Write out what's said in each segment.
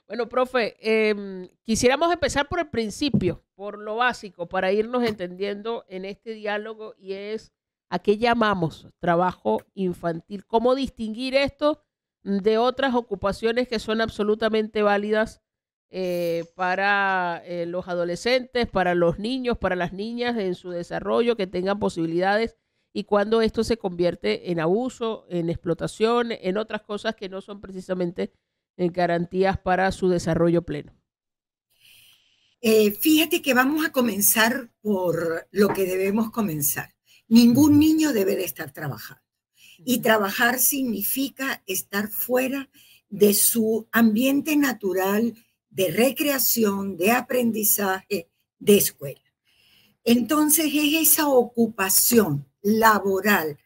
Bueno, profe, quisiéramos empezar por el principio, por lo básico, para irnos entendiendo en este diálogo y es a qué llamamos trabajo infantil. ¿Cómo distinguir esto de otras ocupaciones que son absolutamente válidas para los adolescentes, para los niños, para las niñas en su desarrollo, que tengan posibilidades y cuando esto se convierte en abuso, en explotación, en otras cosas que no son precisamente garantías para su desarrollo pleno? Fíjate que vamos a comenzar por lo que debemos comenzar. Ningún niño debe de estar trabajando. Y trabajar significa estar fuera de su ambiente natural de recreación, de aprendizaje, de escuela. Entonces es esa ocupación laboral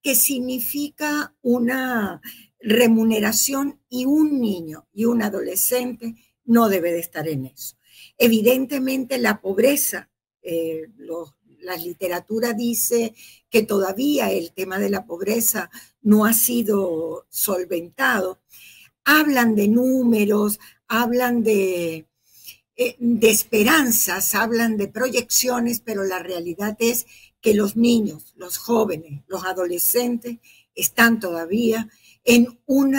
que significa una remuneración y un niño y un adolescente no debe de estar en eso. Evidentemente la pobreza, la literatura dice que todavía el tema de la pobreza no ha sido solventado. Hablan de números, hablan de esperanzas, hablan de proyecciones, pero la realidad es que los niños, los jóvenes, los adolescentes están todavía en un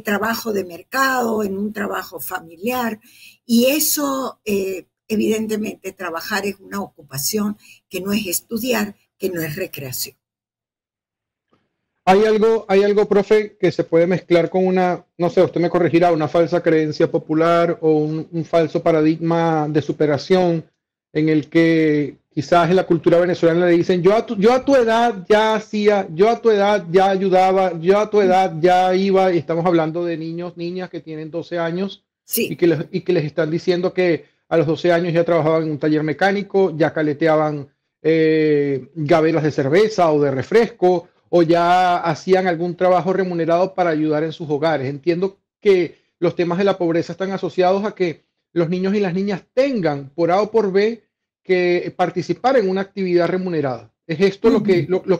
trabajo de mercado, en un trabajo familiar, y eso, evidentemente, trabajar es una ocupación que no es estudiar, que no es recreación. Hay algo, profe, que se puede mezclar con una, no sé, usted me corregirá, una falsa creencia popular o un falso paradigma de superación en el que quizás en la cultura venezolana le dicen, yo a tu edad ya hacía, yo a tu edad ya ayudaba, yo a tu edad ya iba, y estamos hablando de niños, niñas que tienen 12 años Sí. y que les están diciendo que a los 12 años ya trabajaban en un taller mecánico, ya caleteaban gabelas de cerveza o de refresco o ya hacían algún trabajo remunerado para ayudar en sus hogares. Entiendo que los temas de la pobreza están asociados a que los niños y las niñas tengan por A o por B que participar en una actividad remunerada. Es esto lo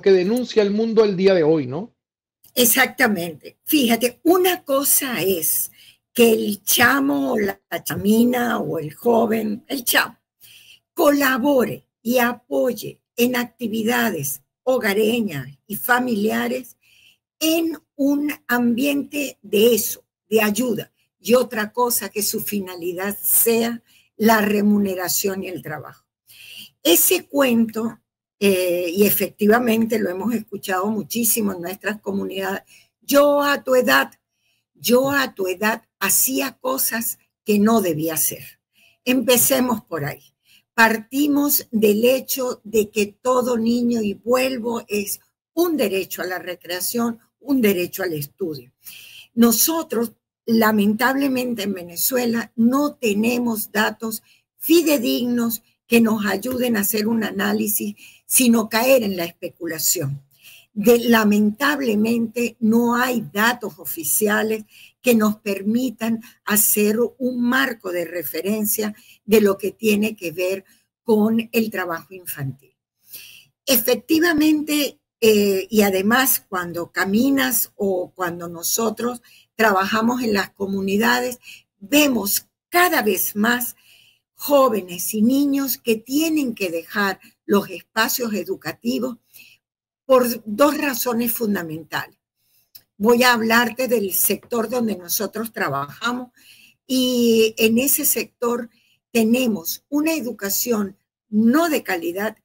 que denuncia el mundo el día de hoy, ¿no? Exactamente. Fíjate, una cosa es que el chamo o la chamina o el joven, el chamo, colabore y apoye en actividades hogareñas y familiares en un ambiente de eso, de ayuda. Y otra cosa que su finalidad sea la remuneración y el trabajo. Ese cuento, y efectivamente lo hemos escuchado muchísimo en nuestras comunidades, yo a tu edad, yo a tu edad hacía cosas que no debía hacer. Empecemos por ahí. Partimos del hecho de que todo niño, y vuelvo, es un derecho a la recreación, un derecho al estudio. Nosotros, lamentablemente en Venezuela, no tenemos datos fidedignos que nos ayuden a hacer un análisis, sino caer en la especulación. Lamentablemente no hay datos oficiales que nos permitan hacer un marco de referencia de lo que tiene que ver con el trabajo infantil. Efectivamente, y además cuando caminas o cuando nosotros trabajamos en las comunidades, vemos cada vez más jóvenes y niños que tienen que dejar los espacios educativos por dos razones fundamentales. Voy a hablarte del sector donde nosotros trabajamos y en ese sector tenemos una educación no de calidad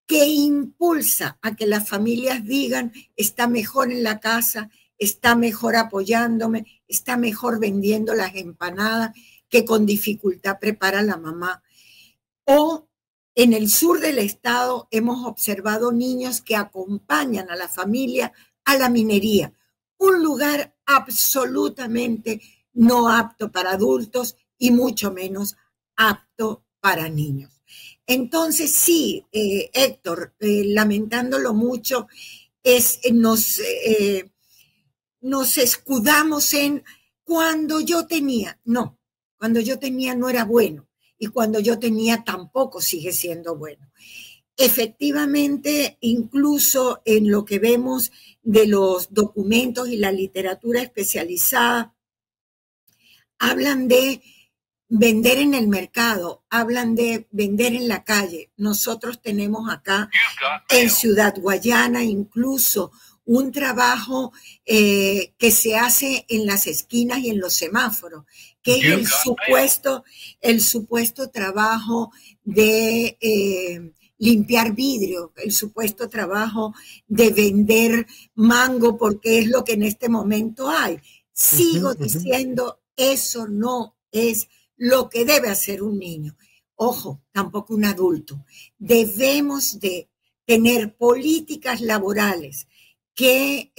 que impulsa a que las familias digan, está mejor en la casa, está mejor apoyándome, está mejor vendiendo las empanadas que con dificultad prepara la mamá. O en el sur del estado hemos observado niños que acompañan a la familia a la minería, un lugar absolutamente no apto para adultos y mucho menos apto para niños. Entonces, sí, Héctor, lamentándolo mucho, nos escudamos en cuando yo tenía. No, cuando yo tenía no era bueno y cuando yo tenía tampoco sigue siendo bueno. Efectivamente, incluso en lo que vemos de los documentos y la literatura especializada, hablan de vender en el mercado, hablan de vender en la calle. Nosotros tenemos acá en Ciudad Guayana incluso un trabajo que se hace en las esquinas y en los semáforos, que es el supuesto trabajo de limpiar vidrio, el supuesto trabajo de vender mango, porque es lo que en este momento hay. Sigo diciendo, eso no es lo que debe hacer un niño. Ojo, tampoco un adulto. Debemos de tener políticas laborales que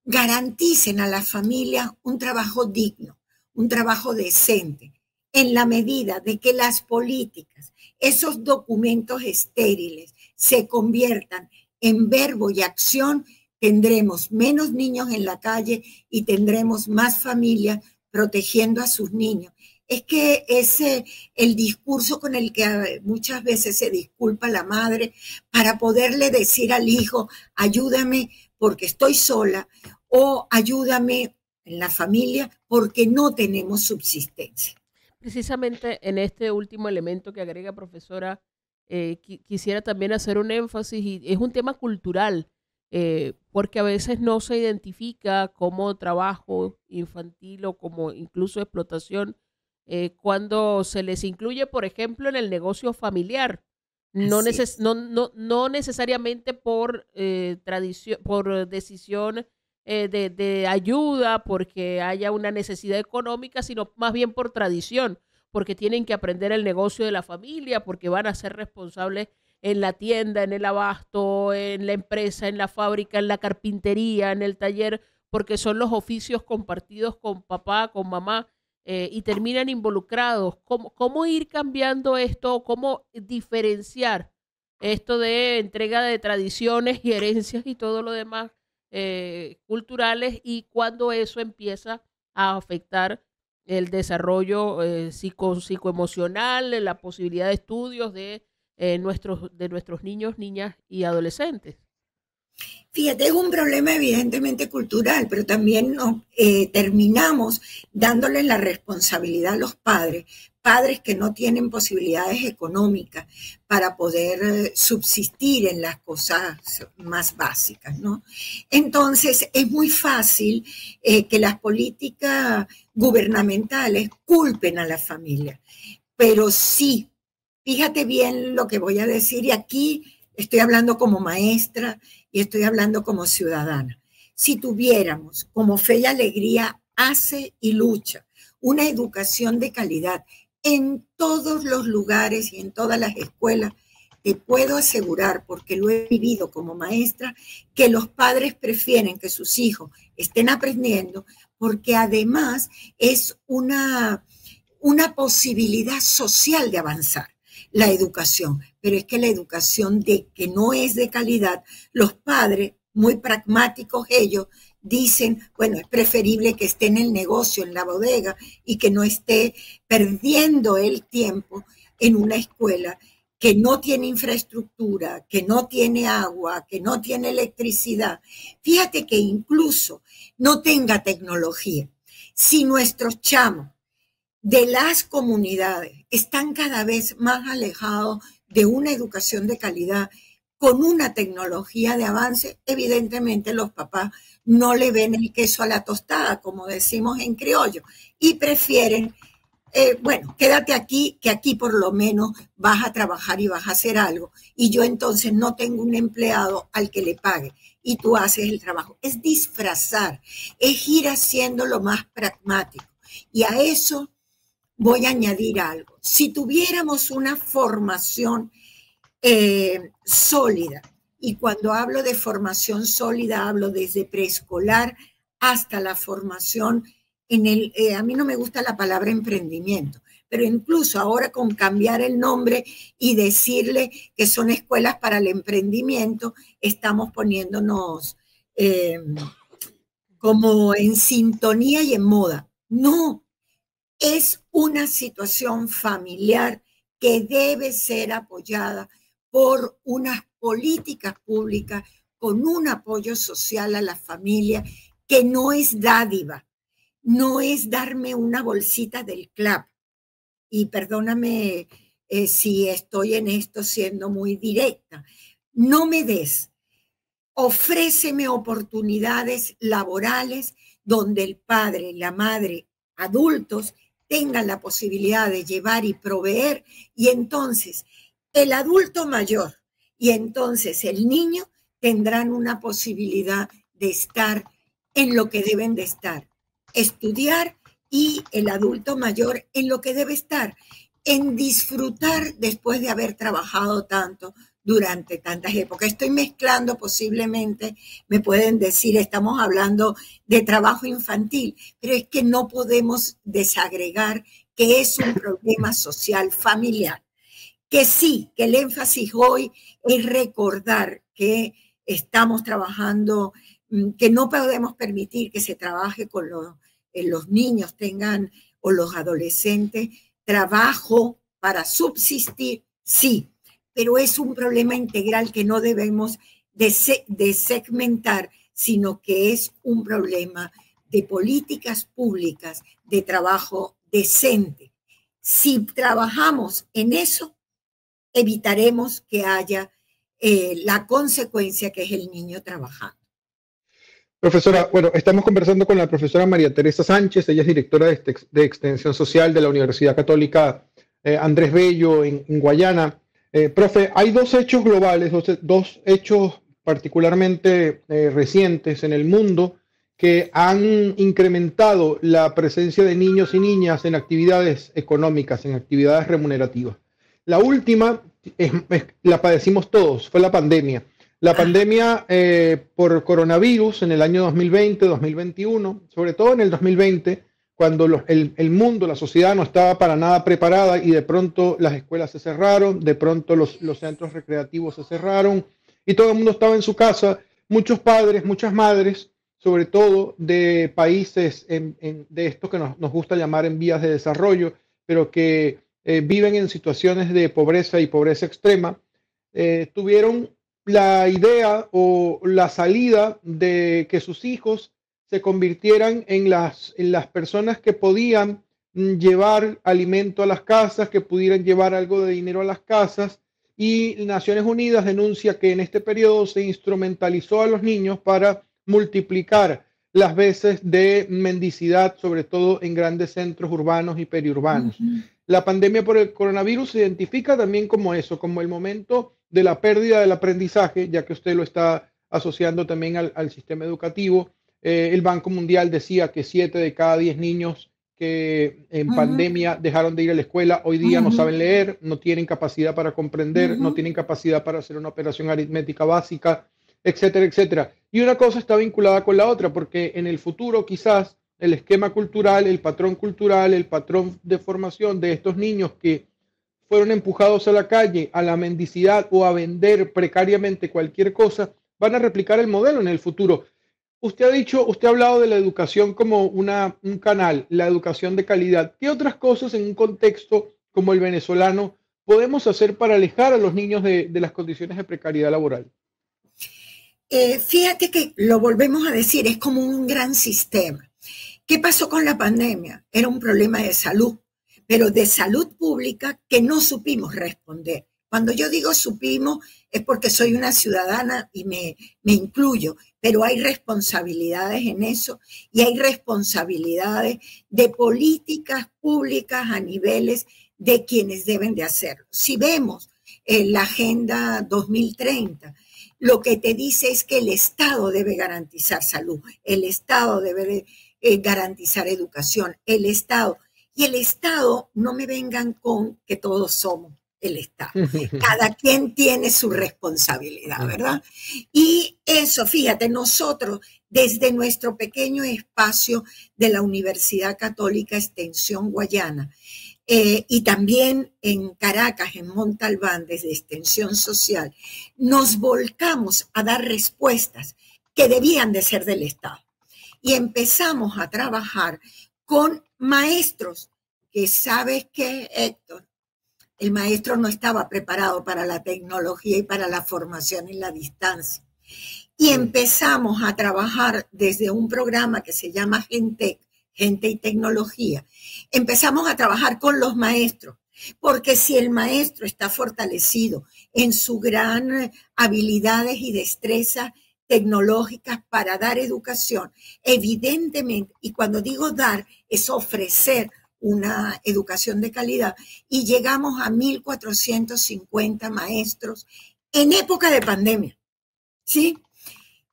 garanticen a las familias un trabajo digno, un trabajo decente, en la medida de que las políticas, esos documentos estériles, se conviertan en verbo y acción, tendremos menos niños en la calle y tendremos más familias protegiendo a sus niños. Es que ese el discurso con el que muchas veces se disculpa la madre para poderle decir al hijo, ayúdame porque estoy sola, o ayúdame en la familia porque no tenemos subsistencia. Precisamente en este último elemento que agrega, profesora, quisiera también hacer un énfasis, y es un tema cultural, porque a veces no se identifica como trabajo infantil o como incluso explotación cuando se les incluye, por ejemplo, en el negocio familiar. No, no necesariamente por tradición, por decisión de ayuda, porque haya una necesidad económica, sino más bien por tradición, porque tienen que aprender el negocio de la familia, porque van a ser responsables en la tienda, en el abasto, en la empresa, en la fábrica, en la carpintería, en el taller, porque son los oficios compartidos con papá, con mamá, y terminan involucrados. ¿Cómo ir cambiando esto? ¿Cómo diferenciar esto de entrega de tradiciones y herencias y todo lo demás culturales, y cuando eso empieza a afectar el desarrollo psicoemocional, la posibilidad de estudios de nuestros niños, niñas y adolescentes? Fíjate, es un problema evidentemente cultural, pero también terminamos dándole la responsabilidad a los padres, padres que no tienen posibilidades económicas para poder subsistir en las cosas más básicas, ¿no? Entonces, es muy fácil que las políticas gubernamentales culpen a la familia, pero sí, fíjate bien lo que voy a decir, y aquí estoy hablando como maestra y estoy hablando como ciudadana. Si tuviéramos como Fe y Alegría hace y lucha una educación de calidad en todos los lugares y en todas las escuelas, te puedo asegurar, porque lo he vivido como maestra, que los padres prefieren que sus hijos estén aprendiendo, porque además es una posibilidad social de avanzar la educación, pero es que la educación que no es de calidad, los padres, muy pragmáticos ellos, dicen, bueno, es preferible que esté en el negocio, en la bodega, y que no esté perdiendo el tiempo en una escuela que no tiene infraestructura, que no tiene agua, que no tiene electricidad. Fíjate que incluso no tenga tecnología. Si nuestros chamos de las comunidades están cada vez más alejados de una educación de calidad con una tecnología de avance, evidentemente los papás no le ven el queso a la tostada, como decimos en criollo, y prefieren, bueno, quédate aquí, que aquí por lo menos vas a trabajar y vas a hacer algo, y yo entonces no tengo un empleado al que le pague, y tú haces el trabajo. Es disfrazar, es ir haciendo lo más pragmático, y a eso voy a añadir algo. Si tuviéramos una formación sólida, y cuando hablo de formación sólida, hablo desde preescolar hasta la formación a mí no me gusta la palabra emprendimiento, pero incluso ahora con cambiar el nombre y decirle que son escuelas para el emprendimiento, estamos poniéndonos como en sintonía y en moda. No, es una situación familiar que debe ser apoyada por unas políticas públicas con un apoyo social a la familia que no es dádiva, no es darme una bolsita del CLAP. Y perdóname si estoy en esto siendo muy directa. No me des. Ofréceme oportunidades laborales donde el padre, la madre, adultos tengan la posibilidad de llevar y proveer, y entonces el adulto mayor y entonces el niño tendrán una posibilidad de estar en lo que deben de estar, estudiar, y el adulto mayor en lo que debe estar, en disfrutar después de haber trabajado tanto durante tantas épocas. Estoy mezclando posiblemente, me pueden decir, estamos hablando de trabajo infantil, pero es que no podemos desagregar que es un problema social familiar. Que sí, que el énfasis hoy es recordar que estamos trabajando, que no podemos permitir que se trabaje con los niños tengan, o los adolescentes, trabajo para subsistir, sí, pero es un problema integral que no debemos de segmentar, sino que es un problema de políticas públicas, de trabajo decente. Si trabajamos en eso, evitaremos que haya la consecuencia que es el niño trabajando. Profesora, bueno, estamos conversando con la profesora María Teresa Sánchez, ella es directora de Extensión Social de la Universidad Católica Andrés Bello en Guayana. Profe, hay dos hechos globales, dos hechos particularmente recientes en el mundo que han incrementado la presencia de niños y niñas en actividades económicas, en actividades remunerativas. La última la padecimos todos, fue la pandemia. La pandemia por coronavirus en el año 2020, 2021, sobre todo en el 2020, cuando el mundo, la sociedad no estaba para nada preparada y de pronto las escuelas se cerraron, de pronto los centros recreativos se cerraron y todo el mundo estaba en su casa. Muchos padres, muchas madres, sobre todo de países de estos que nos gusta llamar en vías de desarrollo, pero que viven en situaciones de pobreza y pobreza extrema, tuvieron la idea o la salida de que sus hijos se convirtieran en las personas que podían llevar alimento a las casas, que pudieran llevar algo de dinero a las casas, y Naciones Unidas denuncia que en este periodo se instrumentalizó a los niños para multiplicar las veces de mendicidad, sobre todo en grandes centros urbanos y periurbanos. La pandemia por el coronavirus se identifica también como eso, como el momento de la pérdida del aprendizaje, ya que usted lo está asociando también al sistema educativo. El Banco Mundial decía que 7 de cada 10 niños que en pandemia dejaron de ir a la escuela, hoy día no saben leer, no tienen capacidad para comprender, no tienen capacidad para hacer una operación aritmética básica, etcétera, etcétera. Y una cosa está vinculada con la otra, porque en el futuro quizás el esquema cultural, el patrón de formación de estos niños que fueron empujados a la calle, a la mendicidad o a vender precariamente cualquier cosa, van a replicar el modelo en el futuro. Usted ha hablado de la educación como un canal, la educación de calidad. ¿Qué otras cosas en un contexto como el venezolano podemos hacer para alejar a los niños de las condiciones de precariedad laboral? Fíjate que lo volvemos a decir, es como un gran sistema. ¿Qué pasó con la pandemia? Era un problema de salud, pero de salud pública que no supimos responder. Cuando yo digo supimos es porque soy una ciudadana y me incluyo, pero hay responsabilidades en eso y hay responsabilidades de políticas públicas a niveles de quienes deben de hacerlo. Si vemos la Agenda 2030, lo que te dice es que el Estado debe garantizar salud, el Estado debe garantizar educación, el Estado. Y el Estado, no me vengan con que todos somos el Estado. Cada quien tiene su responsabilidad, ¿verdad? Y eso, fíjate, nosotros desde nuestro pequeño espacio de la Universidad Católica Extensión Guayana y también en Caracas, en Montalbán, desde Extensión Social, nos volcamos a dar respuestas que debían de ser del Estado. Y empezamos a trabajar con maestros que, ¿sabes qué, Héctor? El maestro no estaba preparado para la tecnología y para la formación en la distancia. Y empezamos a trabajar desde un programa que se llama Gentec, gente y tecnología, empezamos a trabajar con los maestros, porque si el maestro está fortalecido en sus gran habilidades y destrezas tecnológicas para dar educación, evidentemente, y cuando digo dar, es ofrecer una educación de calidad, y llegamos a 1.450 maestros en época de pandemia, ¿sí?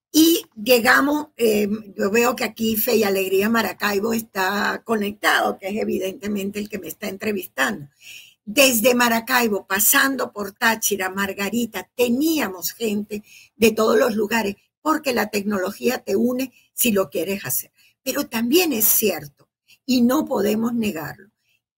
Y llegamos, yo veo que aquí Fe y Alegría Maracaibo está conectado, que es evidentemente el que me está entrevistando. Desde Maracaibo, pasando por Táchira, Margarita, teníamos gente de todos los lugares, porque la tecnología te une si lo quieres hacer. Pero también es cierto, y no podemos negarlo,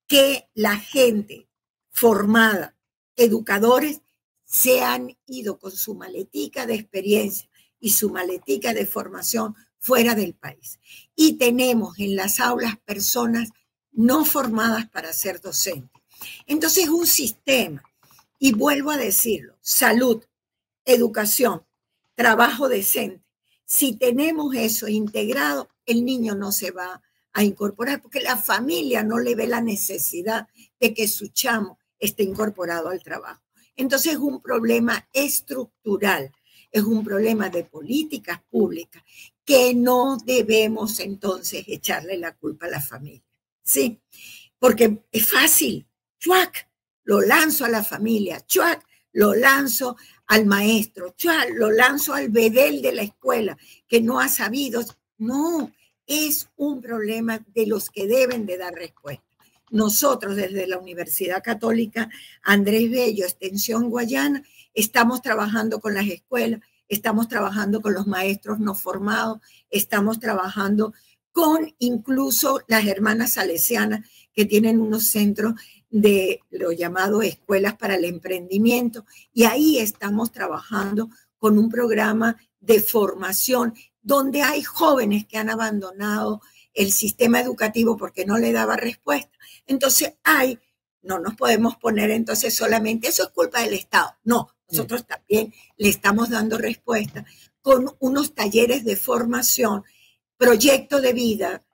que la gente formada, educadores, se han ido con su maletica de experiencia y su maletica de formación fuera del país. Y tenemos en las aulas personas no formadas para ser docentes. Entonces, un sistema, y vuelvo a decirlo, salud, educación, trabajo decente. Si tenemos eso integrado, el niño no se va a incorporar, porque la familia no le ve la necesidad de que su chamo esté incorporado al trabajo. Entonces, es un problema estructural, es un problema de políticas públicas que no debemos entonces echarle la culpa a la familia, ¿sí? Porque es fácil, ¡chuac!, lo lanzo a la familia, ¡chuac!, lo lanzo al maestro, ¡chuac!, lo lanzo al bedel de la escuela que no ha sabido. No, es un problema de los que deben de dar respuesta. Nosotros desde la Universidad Católica Andrés Bello, Extensión Guayana, estamos trabajando con las escuelas, estamos trabajando con los maestros no formados, estamos trabajando con incluso las hermanas salesianas que tienen unos centros de lo llamado escuelas para el emprendimiento, y ahí estamos trabajando con un programa de formación donde hay jóvenes que han abandonado el sistema educativo porque no le daba respuesta. Entonces no nos podemos poner entonces solamente, eso es culpa del Estado. No, nosotros también le estamos dando respuesta con unos talleres de formación, proyecto de vida,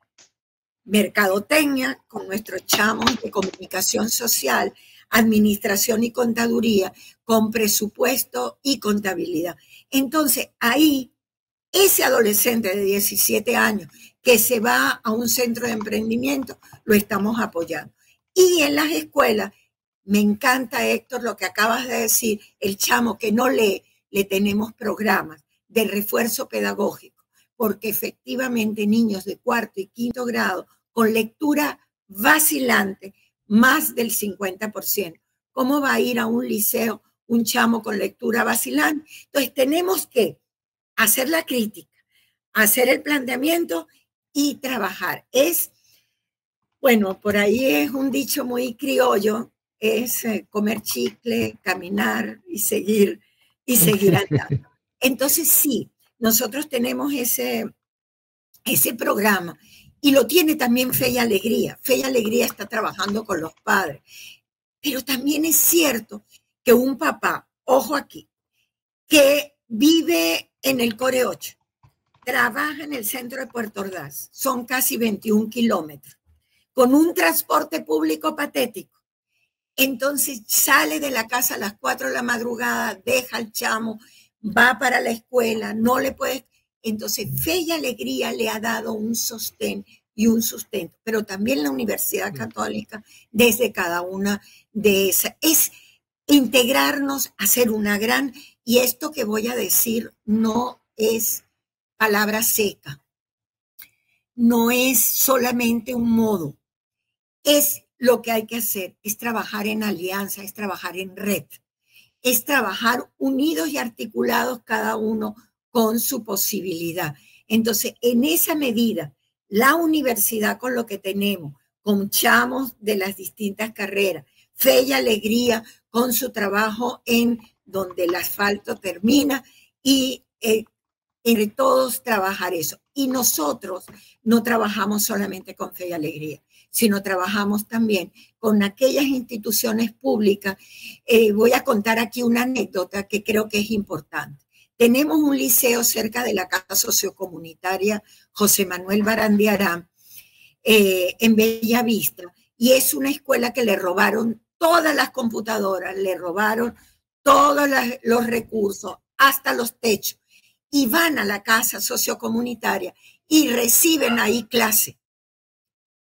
mercadotecnia con nuestros chamos de comunicación social, administración y contaduría, con presupuesto y contabilidad. Entonces, ahí, ese adolescente de 17 años que se va a un centro de emprendimiento, lo estamos apoyando. Y en las escuelas, me encanta, Héctor, lo que acabas de decir, el chamo que no lee, le tenemos programas de refuerzo pedagógico, porque efectivamente niños de cuarto y quinto grado con lectura vacilante, más del 50%. ¿Cómo va a ir a un liceo un chamo con lectura vacilante? Entonces tenemos que hacer la crítica, hacer el planteamiento y trabajar. Bueno, por ahí es un dicho muy criollo, es comer chicle, caminar y seguir andando. Entonces sí, nosotros tenemos ese programa y lo tiene también Fe y Alegría. Fe y Alegría está trabajando con los padres. Pero también es cierto que un papá, ojo aquí, que vive en el Core 8, trabaja en el centro de Puerto Ordaz, son casi 21 kilómetros, con un transporte público patético. Entonces sale de la casa a las 4 de la madrugada, deja al chamo, va para la escuela, no le puede. Entonces Fe y Alegría le ha dado un sostén y un sustento, pero también la Universidad Católica, desde cada una de esas, es integrarnos, hacer una gran, y esto que voy a decir no es palabra seca, no es solamente un modo, es lo que hay que hacer, es trabajar en alianza, es trabajar en red, es trabajar unidos y articulados cada uno con su posibilidad. Entonces, en esa medida, la universidad con lo que tenemos, con chamos de las distintas carreras, Fe y Alegría con su trabajo en donde el asfalto termina y entre todos trabajar eso. Y nosotros no trabajamos solamente con Fe y Alegría, sino trabajamos también con aquellas instituciones públicas. Voy a contar aquí una anécdota que creo que es importante. Tenemos un liceo cerca de la Casa Sociocomunitaria José Manuel Barandiarán, en Bellavista, y es una escuela que le robaron todas las computadoras, le robaron todos los recursos, hasta los techos, y van a la casa sociocomunitaria y reciben ahí clase.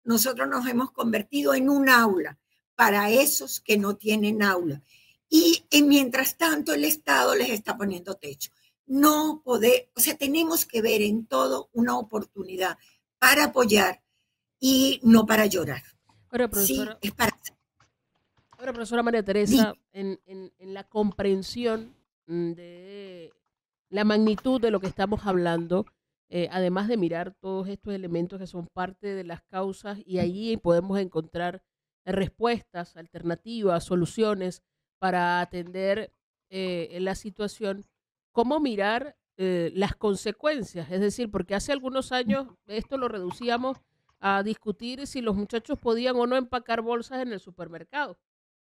Nosotros nos hemos convertido en un aula para esos que no tienen aula. Y mientras tanto el Estado les está poniendo techo. No poder, o sea, tenemos que ver en todo una oportunidad para apoyar y no para llorar. Ahora, profesora, sí, es para... Ahora, profesora María Teresa, en la comprensión de la magnitud de lo que estamos hablando, además de mirar todos estos elementos que son parte de las causas, y allí podemos encontrar respuestas, alternativas, soluciones para atender la situación, ¿cómo mirar las consecuencias? Es decir, porque hace algunos años esto lo reducíamos a discutir si los muchachos podían o no empacar bolsas en el supermercado.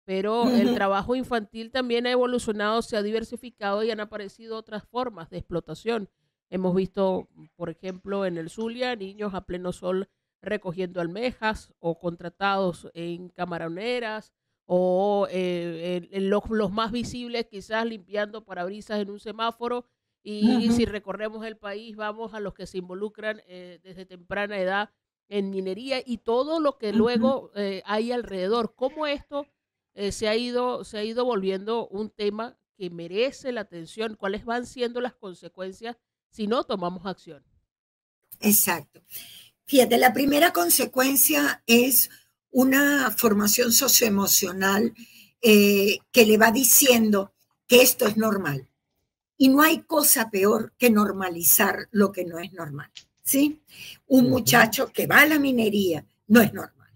Pero el trabajo infantil también ha evolucionado, se ha diversificado y han aparecido otras formas de explotación. Hemos visto, por ejemplo, en el Zulia, niños a pleno sol recogiendo almejas o contratados en camaroneras o en los más visibles quizás limpiando parabrisas en un semáforo. Y si recorremos el país, vamos a los que se involucran desde temprana edad en minería y todo lo que luego hay alrededor. ¿Cómo esto se ha ido volviendo un tema que merece la atención? ¿Cuáles van siendo las consecuencias si no tomamos acción? Exacto. Fíjate, la primera consecuencia es una formación socioemocional que le va diciendo que esto es normal. Y no hay cosa peor que normalizar lo que no es normal, ¿sí? Un muchacho que va a la minería no es normal.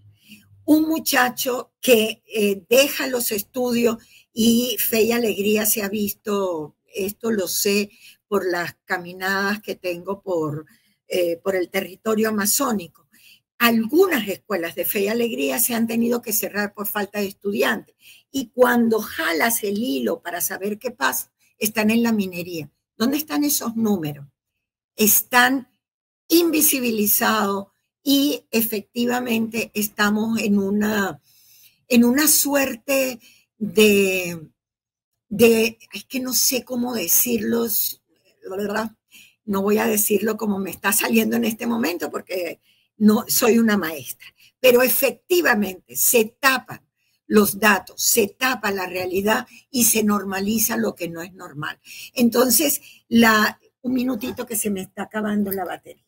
Un muchacho que deja los estudios, y Fe y Alegría se ha visto, esto lo sé por las caminadas que tengo por el territorio amazónico. Algunas escuelas de Fe y Alegría se han tenido que cerrar por falta de estudiantes. Y cuando jalas el hilo para saber qué pasa, están en la minería. ¿Dónde están esos números? Están invisibilizados y efectivamente estamos en una suerte de, es que no sé cómo decirlo, la verdad, no voy a decirlo como me está saliendo en este momento porque no soy una maestra, pero efectivamente se tapan los datos, se tapa la realidad y se normaliza lo que no es normal. Entonces, un minutito que se me está acabando la batería.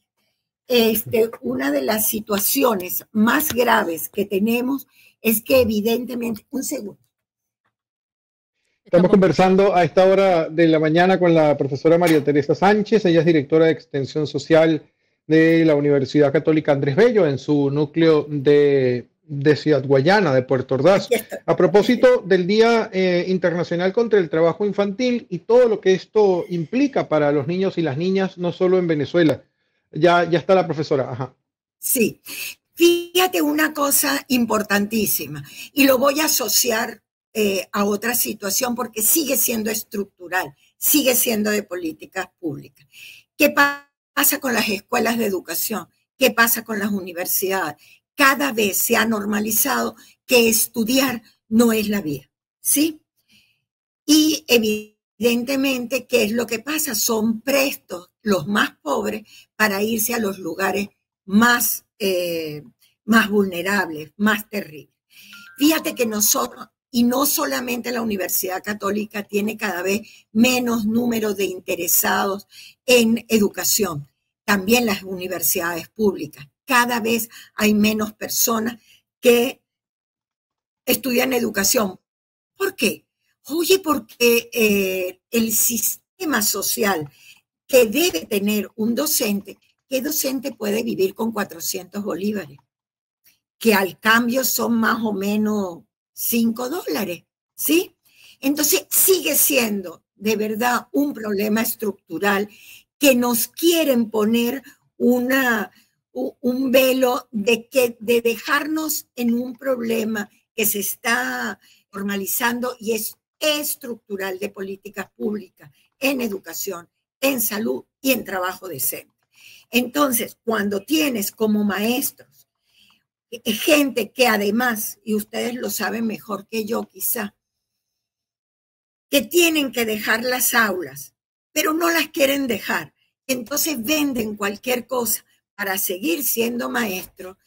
Una de las situaciones más graves que tenemos es que evidentemente, un segundo. Estamos conversando a esta hora de la mañana con la profesora María Teresa Sánchez. Ella es directora de Extensión Social de la Universidad Católica Andrés Bello en su núcleo de Ciudad Guayana, de Puerto Ordaz. A propósito del Día Internacional contra el Trabajo Infantil y todo lo que esto implica para los niños y las niñas, no solo en Venezuela. Ya está la profesora. Ajá. Sí, fíjate una cosa importantísima y lo voy a asociar a otra situación porque sigue siendo estructural, sigue siendo de políticas públicas. ¿Qué pasa con las escuelas de educación? ¿Qué pasa con las universidades? Cada vez se ha normalizado que estudiar no es la vía, ¿sí? Y evidentemente, ¿qué es lo que pasa? Son prestos los más pobres para irse a los lugares más vulnerables, más terribles. Fíjate que nosotros, y no solamente la Universidad Católica, tiene cada vez menos número de interesados en educación, también las universidades públicas. Cada vez hay menos personas que estudian educación. ¿Por qué? Oye, porque el sistema social que debe tener un docente, ¿qué docente puede vivir con 400 bolívares? Que al cambio son más o menos $5, ¿sí? Entonces sigue siendo de verdad un problema estructural que nos quieren poner un velo de dejarnos en un problema que se está normalizando y es estructural de políticas públicas en educación, en salud y en trabajo decente. Entonces, cuando tienes como maestros gente que además, y ustedes lo saben mejor que yo quizá, que tienen que dejar las aulas, pero no las quieren dejar. Entonces venden cualquier cosa para seguir siendo maestros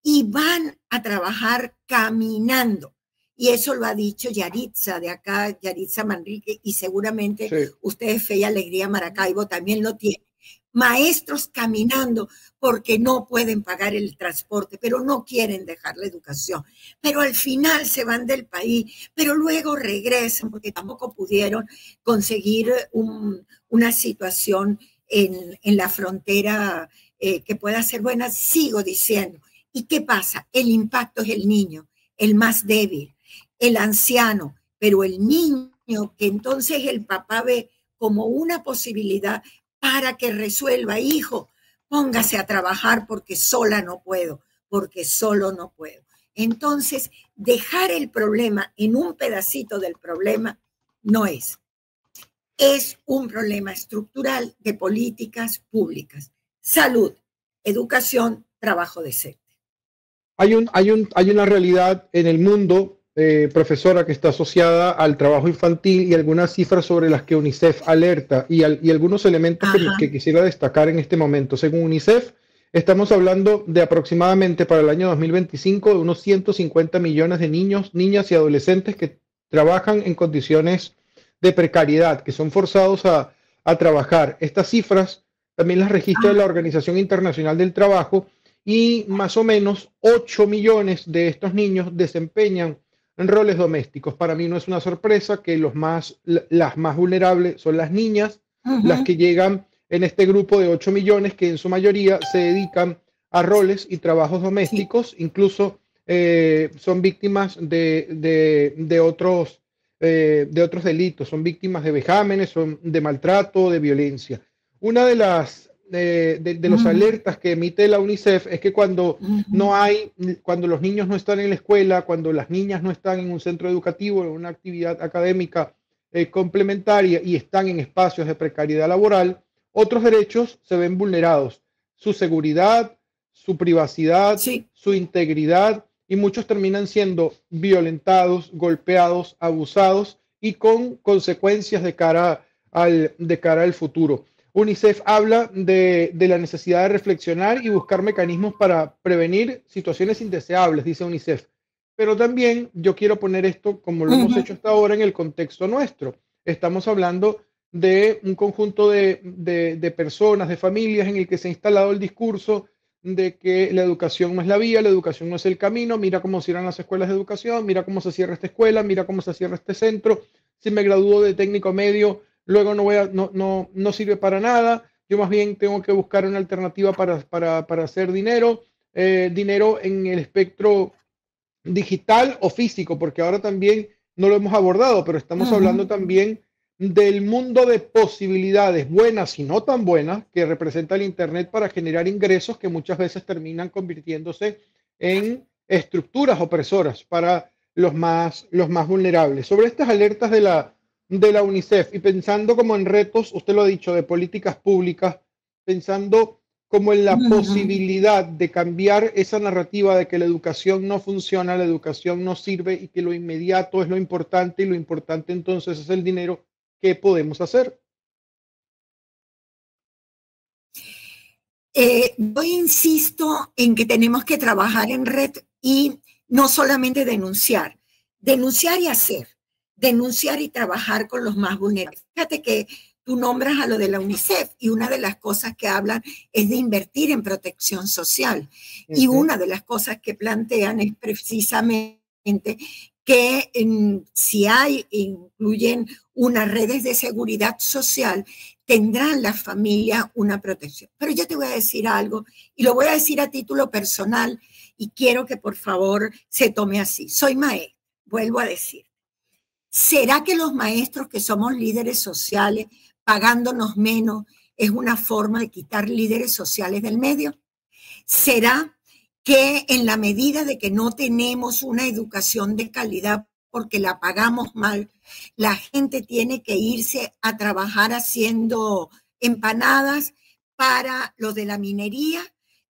y van a trabajar caminando. Y eso lo ha dicho Yaritza de acá, Yaritza Manrique, y seguramente sí. Ustedes, Fe y Alegría Maracaibo, también lo tienen. Maestros caminando porque no pueden pagar el transporte, pero no quieren dejar la educación. Pero al final se van del país, pero luego regresan porque tampoco pudieron conseguir una situación en la frontera que pueda ser buena. Sigo diciendo. ¿Y qué pasa? El impacto es el niño, el más débil, el anciano, pero el niño que entonces el papá ve como una posibilidad para que resuelva, hijo, póngase a trabajar porque sola no puedo, porque solo no puedo. Entonces, dejar el problema en un pedacito del problema no es. Es un problema estructural de políticas públicas. Salud, educación, trabajo decente. Hay una realidad en el mundo, profesora, que está asociada al trabajo infantil y algunas cifras sobre las que UNICEF alerta y algunos elementos que quisiera destacar en este momento. Según UNICEF, estamos hablando de aproximadamente para el año 2025 de unos 150 millones de niños, niñas y adolescentes que trabajan en condiciones de precariedad, que son forzados a trabajar. Estas cifras también las registra la Organización Internacional del Trabajo y más o menos 8 millones de estos niños desempeñan en roles domésticos. Para mí no es una sorpresa que las más vulnerables son las niñas, las que llegan en este grupo de 8 millones que en su mayoría se dedican a roles y trabajos domésticos, incluso son víctimas de otros delitos, son víctimas de vejámenes, son de maltrato, de violencia. Una de los alertas que emite la UNICEF es que cuando los niños no están en la escuela, cuando las niñas no están en un centro educativo, en una actividad académica complementaria y están en espacios de precariedad laboral, otros derechos se ven vulnerados. Su seguridad, su privacidad, su integridad, y muchos terminan siendo violentados, golpeados, abusados y con consecuencias de cara al futuro. UNICEF habla de la necesidad de reflexionar y buscar mecanismos para prevenir situaciones indeseables, dice UNICEF. Pero también yo quiero poner esto, como lo hemos hecho hasta ahora, en el contexto nuestro. Estamos hablando de un conjunto de personas, de familias, en el que se ha instalado el discurso de que la educación no es la vía, la educación no es el camino, mira cómo cierran las escuelas de educación, mira cómo se cierra esta escuela, mira cómo se cierra este centro, si me gradúo de técnico medio, luego no sirve para nada, yo más bien tengo que buscar una alternativa para hacer dinero, dinero en el espectro digital o físico, porque ahora también no lo hemos abordado, pero estamos hablando también del mundo de posibilidades buenas y no tan buenas que representa el Internet para generar ingresos que muchas veces terminan convirtiéndose en estructuras opresoras para los más vulnerables. Sobre estas alertas de la UNICEF y pensando como en retos, usted lo ha dicho, de políticas públicas, pensando como en la posibilidad de cambiar esa narrativa de que la educación no funciona, la educación no sirve y que lo inmediato es lo importante y lo importante entonces es el dinero. ¿Qué podemos hacer? Yo insisto en que tenemos que trabajar en red y no solamente denunciar y hacer, denunciar y trabajar con los más vulnerables. Fíjate que tú nombras a lo de la UNICEF y una de las cosas que hablan es de invertir en protección social. Y una de las cosas que plantean es precisamente que si incluyen unas redes de seguridad social, tendrán las familias una protección. Pero yo te voy a decir algo, y lo voy a decir a título personal, y quiero que por favor se tome así. Soy maestra, vuelvo a decir. ¿Será que los maestros que somos líderes sociales, pagándonos menos, es una forma de quitar líderes sociales del medio? ¿Será que en la medida de que no tenemos una educación de calidad porque la pagamos mal, la gente tiene que irse a trabajar haciendo empanadas para los de la minería,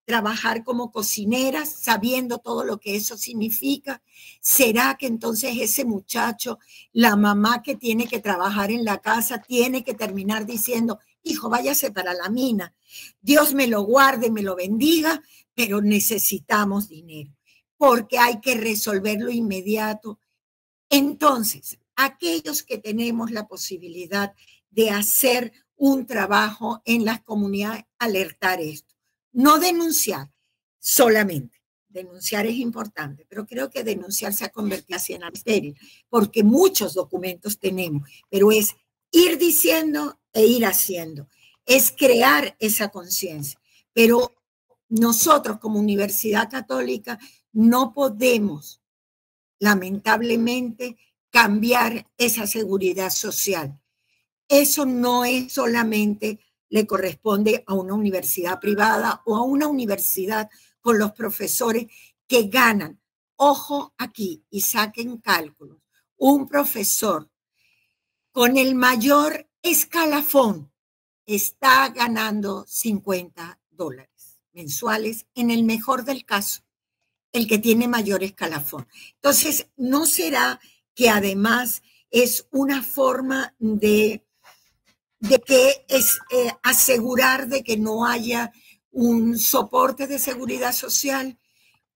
trabajar como cocineras, sabiendo todo lo que eso significa? ¿Será que entonces ese muchacho, la mamá que tiene que trabajar en la casa, tiene que terminar diciendo, hijo, váyase para la mina, Dios me lo guarde, me lo bendiga, pero necesitamos dinero, porque hay que resolverlo inmediato? Entonces, aquellos que tenemos la posibilidad de hacer un trabajo en las comunidades, alertar esto. No denunciar solamente. Denunciar es importante, pero creo que denunciar se ha convertido así en estéril, porque muchos documentos tenemos, pero es ir diciendo e ir haciendo. Es crear esa conciencia. Pero nosotros como Universidad Católica no podemos, lamentablemente, cambiar esa seguridad social. Eso no es solamente le corresponde a una universidad privada o a una universidad con los profesores que ganan. Ojo aquí y saquen cálculos. Un profesor con el mayor escalafón está ganando $50 mensuales, en el mejor del caso, el que tiene mayor escalafón. Entonces, ¿no será que además es una forma de que es asegurar de que no haya un soporte de seguridad social?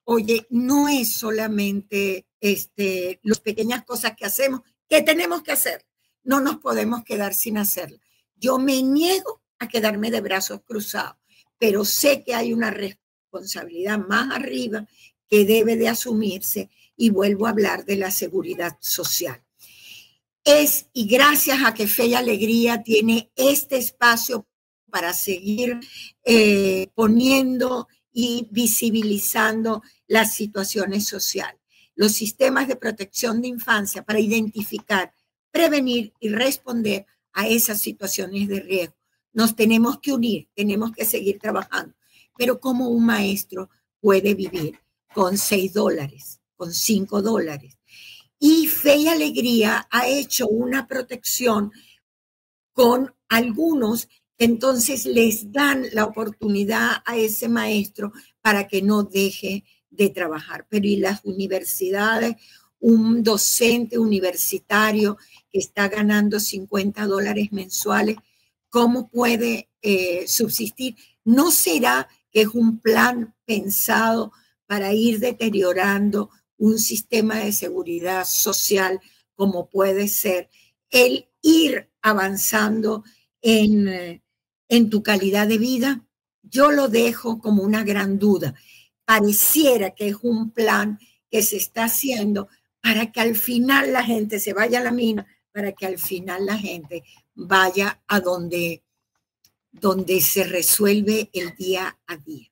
Oye, no es solamente las pequeñas cosas que hacemos, que tenemos que hacer. No nos podemos quedar sin hacerlo. Yo me niego a quedarme de brazos cruzados, pero sé que hay una responsabilidad más arriba que debe de asumirse, y vuelvo a hablar de la seguridad social. Y gracias a que Fe y Alegría tiene este espacio para seguir poniendo y visibilizando las situaciones sociales. Los sistemas de protección de infancia para identificar, prevenir y responder a esas situaciones de riesgo. Nos tenemos que unir, tenemos que seguir trabajando. Pero ¿cómo un maestro puede vivir con $6, con $5? Y Fe y Alegría ha hecho una protección con algunos, entonces les dan la oportunidad a ese maestro para que no deje de trabajar. Pero y las universidades, un docente universitario que está ganando $50 mensuales, ¿cómo puede subsistir? ¿No será que es un plan pensado para ir deteriorando un sistema de seguridad social como puede ser el ir avanzando en tu calidad de vida? Yo lo dejo como una gran duda. Pareciera que es un plan que se está haciendo para que al final la gente se vaya a la mina, para que al final la gente vaya a donde se resuelve el día a día.